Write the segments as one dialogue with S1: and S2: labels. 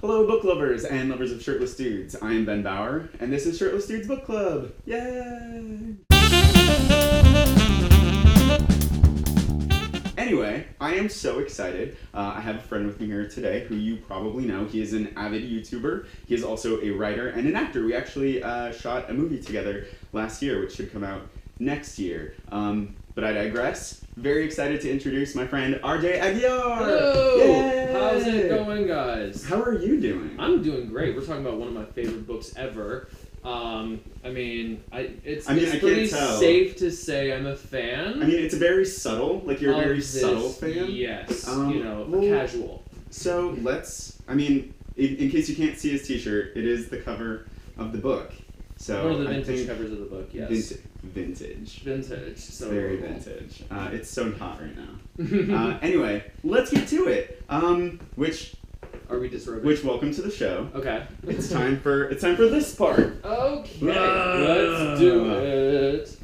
S1: Hello, book lovers and lovers of Shirtless Dudes. I am Ben Bauer, and this is Shirtless Dudes Book Club. Yay! Anyway, I am so excited. I have a friend with me here today who you probably know. He is an avid YouTuber. He is also a writer and an actor. We actually shot a movie together last year, which should come out next year. But I digress. Very excited to introduce my friend RJ Aguiar.
S2: Hello!
S1: Yay!
S2: How's it going, guys?
S1: How are you doing?
S2: I'm doing great. We're talking about one of my favorite books ever. It's pretty safe to say I'm a fan.
S1: I mean, it's very subtle. Like, you're a very subtle fan.
S2: Yes. Casual.
S1: So in case you can't see his t-shirt, it is the cover of the book. So
S2: one of the vintage covers of the book, yes.
S1: Vintage.
S2: So
S1: very vintage. It's so hot right now. Anyway, let's get to it.
S2: Are we disrobing?
S1: Which welcome to the show.
S2: Okay.
S1: It's time for this part.
S2: Okay. Let's do it.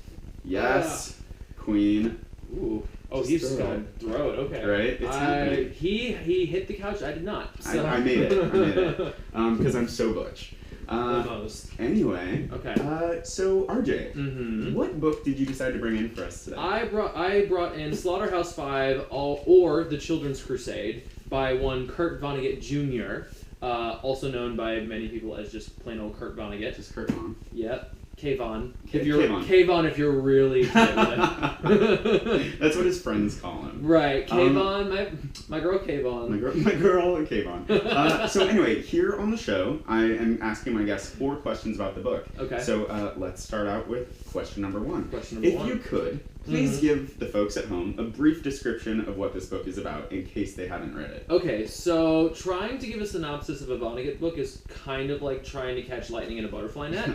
S1: Yes, Queen.
S2: Ooh. Oh, he's just gonna throw it. Okay.
S1: Right? It's happening.
S2: He hit the couch. I did not. So.
S1: I made it. Because I'm so butch.
S2: Almost.
S1: Anyway.
S2: Okay.
S1: So RJ, what book did you decide to bring in for us today?
S2: I brought in Slaughterhouse Five, or The Children's Crusade, by one Kurt Vonnegut Jr., also known by many people as just plain old Kurt Vonnegut.
S1: Just Kurt Von.
S2: Yep. Kayvon.
S1: Kayvon
S2: If you're really
S1: That's what his friends call him.
S2: Right. Kayvon, my girl Kayvon.
S1: My girl Kayvon. So anyway, here on the show, I am asking my guests 4 questions about the book.
S2: Okay.
S1: So let's start out with question number 1.
S2: If
S1: you could, please give the folks at home a brief description of what this book is about in case they haven't read it.
S2: Okay, so trying to give a synopsis of a Vonnegut book is kind of like trying to catch lightning in a butterfly net.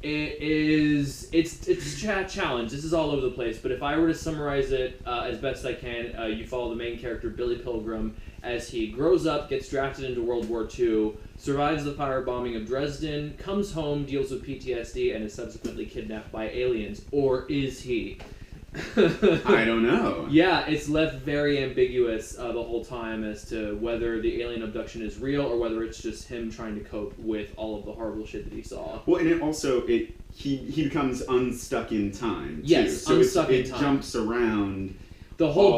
S2: It's a challenge. This is all over the place, but if I were to summarize it as best I can, you follow the main character, Billy Pilgrim, as he grows up, gets drafted into World War II, survives the firebombing of Dresden, comes home, deals with PTSD, and is subsequently kidnapped by aliens. Or is he?
S1: I don't know.
S2: Yeah, it's left very ambiguous the whole time as to whether the alien abduction is real or whether it's just him trying to cope with all of the horrible shit that he saw.
S1: Well, and he becomes unstuck in time too.
S2: Yes,
S1: so
S2: unstuck in time.
S1: It jumps around.
S2: The whole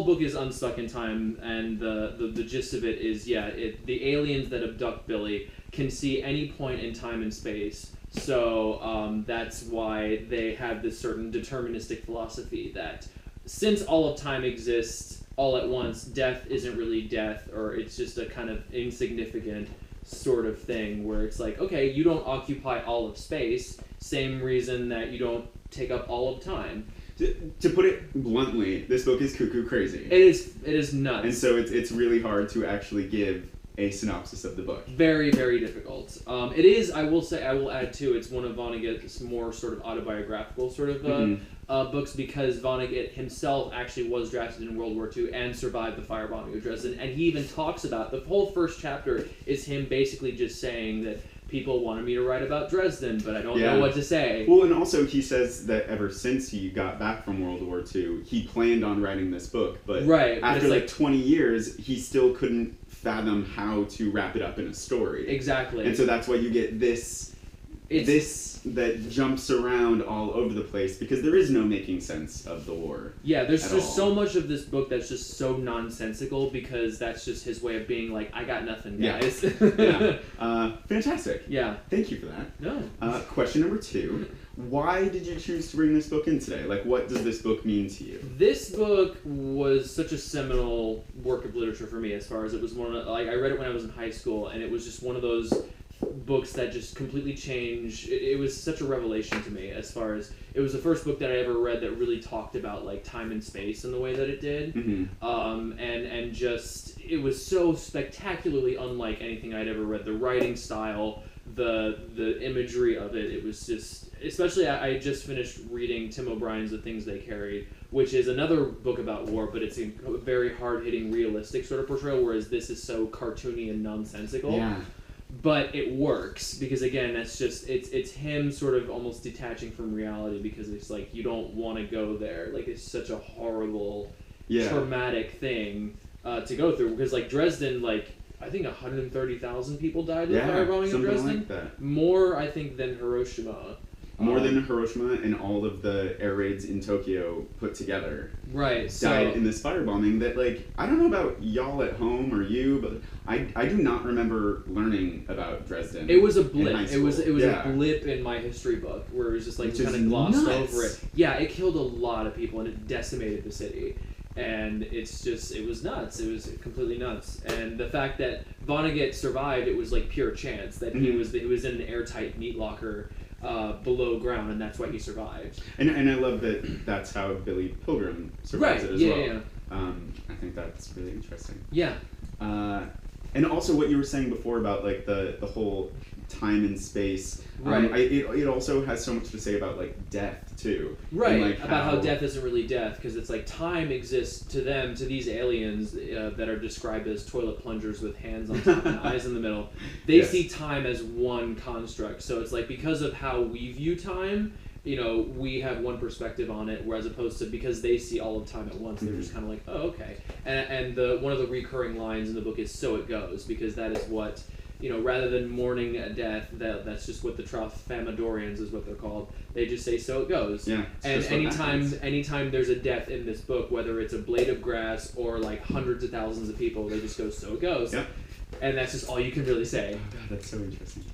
S2: book
S1: is
S2: unstuck in time, and the gist of it is the aliens that abduct Billy can see any point in time and space. So that's why they have this certain deterministic philosophy that since all of time exists all at once, death isn't really death, or it's just a kind of insignificant sort of thing where it's like, okay, you don't occupy all of space, same reason that you don't take up all of time.
S1: To put it bluntly, this book is cuckoo crazy.
S2: It is nuts.
S1: And so it's really hard to actually give a synopsis of the book.
S2: Very, very difficult. It is, I will add too, it's one of Vonnegut's more sort of autobiographical sort of books, because Vonnegut himself actually was drafted in World War II and survived the firebombing of Dresden, and he even talks about, the whole first chapter is him basically just saying that people wanted me to write about Dresden, but I don't know what to say.
S1: Well, and also he says that ever since he got back from World War II, he planned on writing this book, but after like 20 years, he still couldn't fathom how to wrap it up in a story.
S2: Exactly.
S1: And so that's why you get this that jumps around all over the place, because there is no making sense of the war.
S2: Yeah, there's just so much of this book that's just so nonsensical, because that's just his way of being like, I got nothing, guys.
S1: Fantastic.
S2: Yeah.
S1: Thank you for that.
S2: No.
S1: Question number 2. Why did you choose to bring this book in today? Like, what does this book mean to you?
S2: This book was such a seminal work of literature for me, as far as it was I read it when I was in high school, and it was just one of those books that just completely changed. It was such a revelation to me, as far as it was the first book that I ever read that really talked about like time and space in the way that it did. And just it was so spectacularly unlike anything I'd ever read. The writing style, the imagery of it, it was just, especially I just finished reading Tim O'Brien's The Things They Carried, which is another book about war, but it's a very hard-hitting, realistic sort of portrayal, whereas this is so cartoony and nonsensical.
S1: Yeah.
S2: But it works, because again, that's just, it's him sort of almost detaching from reality, because it's like, you don't want to go there. Like, it's such a horrible, traumatic thing to go through, because like Dresden, like, I think 130,000 people died in the
S1: Yeah,
S2: firebombing of
S1: something
S2: Dresden.
S1: like that.
S2: More, I think, than Hiroshima.
S1: More than Hiroshima and all of the air raids in Tokyo put together.
S2: Right.
S1: Died in this firebombing that, like, I don't know about y'all at home or you, but I do not remember learning about Dresden.
S2: It was a
S1: in
S2: blip.
S1: high
S2: It
S1: school.
S2: was
S1: Yeah.
S2: a blip in my history book where it was just like
S1: Which
S2: kind
S1: is
S2: of glossed
S1: nuts.
S2: over it. Yeah, it killed a lot of people and it decimated the city. And it was nuts. It was completely nuts. And the fact that Vonnegut survived, it was like pure chance that he was in an airtight meat locker below ground, and that's why he survived.
S1: And I love that that's how Billy Pilgrim survives it as well.
S2: Yeah.
S1: I think that's really interesting.
S2: Yeah.
S1: And also what you were saying before about like the whole time and space.
S2: Right.
S1: It also has so much to say about like death too.
S2: Right.
S1: And, like,
S2: about how death isn't really death, because it's like time exists to them, to these aliens that are described as toilet plungers with hands on top and eyes in the middle. They see time as one construct. So it's like because of how we view time, you know, we have one perspective on it, whereas opposed to because they see all of time at once, they're just kind of like, oh, okay. And one of the recurring lines in the book is "so it goes," because that is what, you know, rather than mourning a death, that's just what the Tralfamadorians is what they're called. They just say "so it goes."
S1: Yeah.
S2: And anytime there's a death in this book, whether it's a blade of grass or like hundreds of thousands of people, they just go "so it goes."
S1: Yep.
S2: And that's just all you can really say.
S1: Oh God, that's so interesting.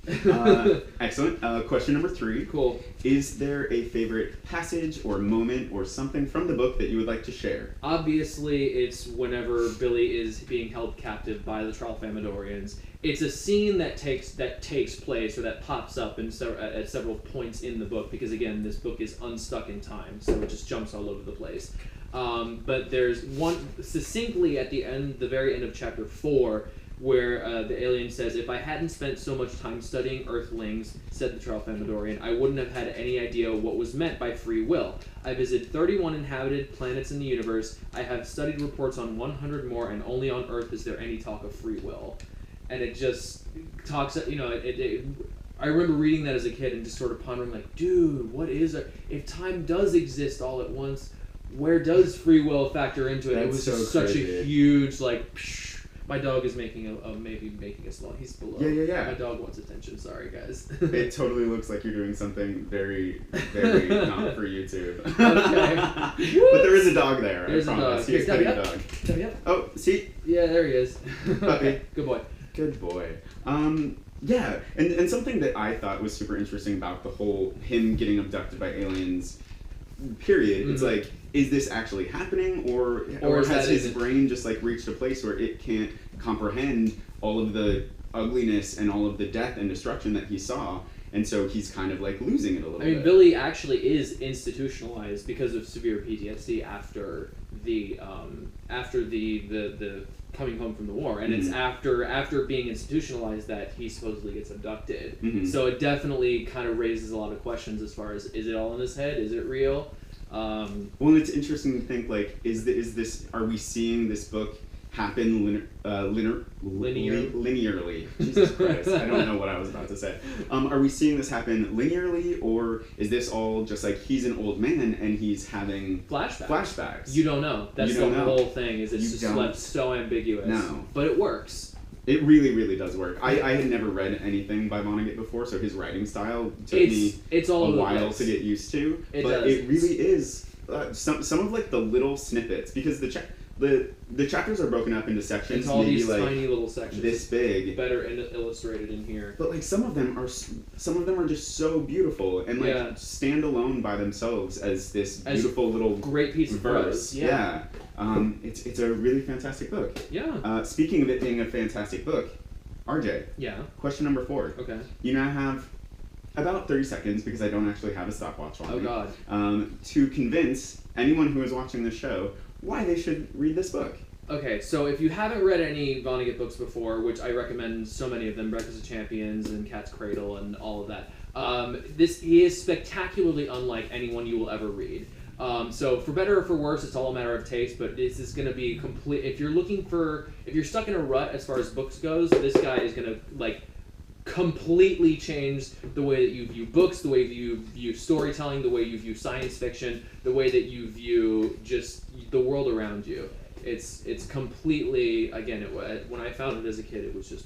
S1: Excellent. Question number 3.
S2: Cool.
S1: Is there a favorite passage or moment or something from the book that you would like to share?
S2: Obviously, it's whenever Billy is being held captive by the Tralfamadorians. It's a scene that takes place or that pops up at several points in the book, because again, this book is unstuck in time, so it just jumps all over the place. But there's one succinctly at the very end of chapter 4, where the alien says, "If I hadn't spent so much time studying Earthlings," said the Tralfamadorian, "I wouldn't have had any idea what was meant by free will. I visited 31 inhabited planets in the universe. I have studied reports on 100 more, and only on Earth is there any talk of free will." And it just talks, you know, I remember reading that as a kid and just sort of pondering, like, dude, what is it? If time does exist all at once, where does free will factor into it?
S1: That's
S2: it was
S1: so
S2: just such
S1: crazy.
S2: a huge, like, psh. My dog is making a small. He's below.
S1: Yeah.
S2: My dog wants attention. Sorry, guys.
S1: It totally looks like you're doing something very, very not for YouTube.
S2: Okay.
S1: But there is a dog there.
S2: There's
S1: I
S2: a
S1: promise.
S2: dog.
S1: He's
S2: Here,
S1: petting a
S2: Debbie,
S1: dog.
S2: Yep.
S1: Oh, see?
S2: Yeah, there he is.
S1: Puppy.
S2: Good boy.
S1: Good boy. Yeah, and something that I thought was super interesting about the whole him getting abducted by aliens period, it's like, is this actually happening, or has his brain just like reached a place where it can't comprehend all of the ugliness and all of the death and destruction that he saw, and so he's kind of like losing it a little bit.
S2: I mean, Billy actually is institutionalized because of severe PTSD after the coming home from the war, and it's after being institutionalized that he supposedly gets abducted. So it definitely kind of raises a lot of questions as far as, is it all in his head? Is it real?
S1: Well, and it's interesting to think, like, are we seeing this book happen linearly? Jesus Christ, I don't know what I was about to say. Are we seeing this happen linearly, or is this all just like he's an old man and he's having flashbacks?
S2: You don't know. That's the whole thing. Is it's just left so ambiguous.
S1: No,
S2: but it works.
S1: It really, really does work. I had never read anything by Vonnegut before, so his writing style took me a while to get used to. It really is some of like the little snippets, because the chapters are broken up into sections.
S2: It's all
S1: maybe
S2: these
S1: like
S2: tiny little sections.
S1: This big.
S2: Better illustrated in here.
S1: But like some of them are just so beautiful and like stand alone by themselves as this beautiful little
S2: great piece of
S1: verse. Yeah. It's a really fantastic book.
S2: Yeah.
S1: Speaking of it being a fantastic book, RJ.
S2: Yeah.
S1: Question number 4.
S2: Okay.
S1: You now have about 30 seconds, because I don't actually have a stopwatch on me.
S2: Oh God.
S1: To convince anyone who is watching this show why they should read this book.
S2: Okay, so if you haven't read any Vonnegut books before, which I recommend so many of them, Breakfast of Champions and Cat's Cradle and all of that, he is spectacularly unlike anyone you will ever read. So for better or for worse, it's all a matter of taste, but this is going to be complete. If you're stuck in a rut as far as books goes, this guy is going to like completely change the way that you view books, the way you view storytelling, the way you view science fiction, the way that you view just the world around you. It's completely, again, when I found it as a kid, it was just,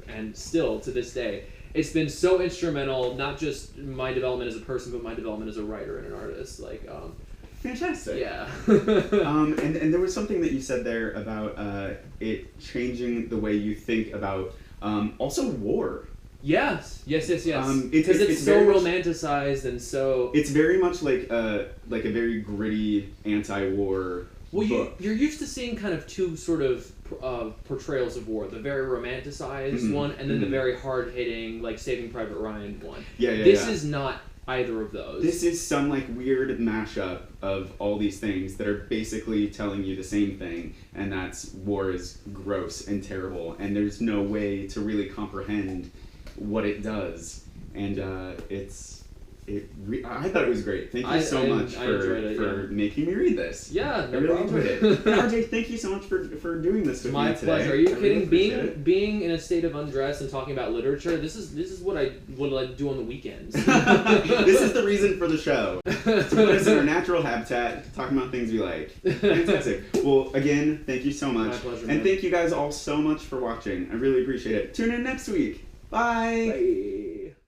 S2: and still to this day, it's been so instrumental, not just my development as a person, but my development as a writer and an artist. Like,
S1: fantastic.
S2: yeah.
S1: And there was something that you said there about it changing the way you think about also war.
S2: Yes. Because
S1: It's
S2: it's so
S1: very much-
S2: romanticized and so.
S1: It's very much like a very gritty anti-war
S2: Well,
S1: book.
S2: you're used to seeing kind of two sort of portrayals of war: the very romanticized one, and then the very hard-hitting, like Saving Private Ryan one. This is not either of those.
S1: This is some like weird mashup of all these things that are basically telling you the same thing, and that's war is gross and terrible, and there's no way to really comprehend what it does, and I thought it was great. Thank you so much for making me read this.
S2: Yeah,
S1: I really enjoyed it. And RJ, thank you so much for doing this with me today.
S2: My pleasure. Are you kidding?
S1: Really
S2: Being in a state of undress and talking about literature, this is what I do on the weekends.
S1: This is the reason for the show. To put us in our natural habitat, talking about things we like. Fantastic. Well, again, thank you so much.
S2: My pleasure,
S1: and
S2: man.
S1: thank you guys all so much for watching. I really appreciate it. Tune in next week. Bye.
S2: Bye.